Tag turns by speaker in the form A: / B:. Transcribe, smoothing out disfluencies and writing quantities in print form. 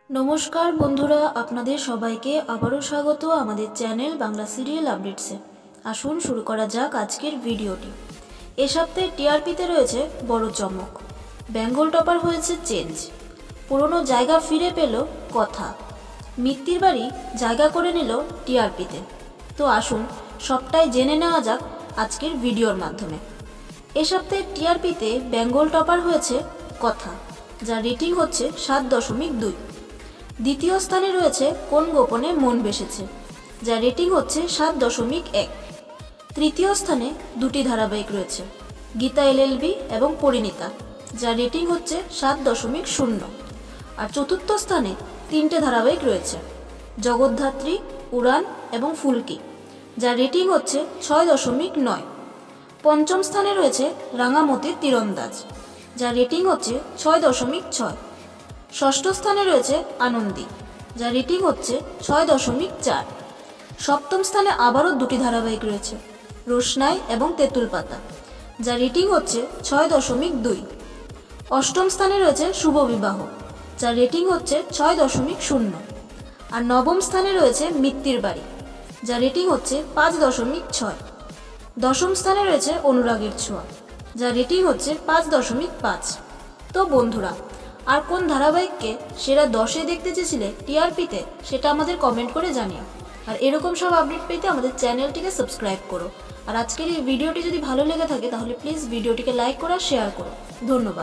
A: নমস্কার বন্ধুরা, আপনাদের সবাইকে আবারও স্বাগত আমাদের চ্যানেল বাংলা সিরিয়াল আপডেটসে। আসুন শুরু করা যাক আজকের ভিডিওটি। এ সপ্তাহে টিআরপিতে রয়েছে বড় চমক। বেঙ্গল টপার হয়েছে চেঞ্জ, পুরনো জায়গা ফিরে পেল কথা, মিত্তির বাড়ি জায়গা করে নিল টিআরপিতে। তো আসুন সবটাই জেনে নেওয়া যাক আজকের ভিডিওর মাধ্যমে। এ সপ্তাহে টিআরপিতে বেঙ্গল টপার হয়েছে কথা, যার রেটিং হচ্ছে 7.2। দ্বিতীয় স্থানে রয়েছে কোন গোপনে মন বেসেছে, যার রেটিং হচ্ছে 7.1। তৃতীয় স্থানে দুটি ধারাবাহিক রয়েছে, গীতা এলএলবি এবং পরিণীতা, যার রেটিং হচ্ছে 7.0। আর চতুর্থ স্থানে তিনটে ধারাবাহিক রয়েছে, জগদ্ধাত্রী, উড়ান এবং ফুলকি, যার রেটিং হচ্ছে 6.9। পঞ্চম স্থানে রয়েছে রাঙামতির তীরন্দাজ, যার রেটিং হচ্ছে 6.6। ষষ্ঠ স্থানে রয়েছে আনন্দী, যার রেটিং হচ্ছে 6.4। সপ্তম স্থানে আবারও দুটি ধারাবাহিক রয়েছে, রোশনাই এবং তেঁতুল পাতা, যার রেটিং হচ্ছে 6.2। অষ্টম স্থানে রয়েছে শুভ বিবাহ, যার রেটিং হচ্ছে 6.0। আর নবম স্থানে রয়েছে মিত্তির বাড়ি, যার রেটিং হচ্ছে 5.6। দশম স্থানে রয়েছে অনুরাগের ছোঁয়া, যার রেটিং হচ্ছে 5.5। তো বন্ধুরা, আর কোন ধারাবাহিককে সেরা 10-এ দেখতে চেয়েছিলে টিআরপিতে, সেটা আমাদের কমেন্ট করে জানিও। আর এরকম সব আপডেট পেতে আমাদের চ্যানেলটিকে সাবস্ক্রাইব করো। আর আজকের এই ভিডিওটি যদি ভালো লেগে থাকে তাহলে প্লিজ ভিডিওটিকে লাইক করো আর শেয়ার করো। ধন্যবাদ।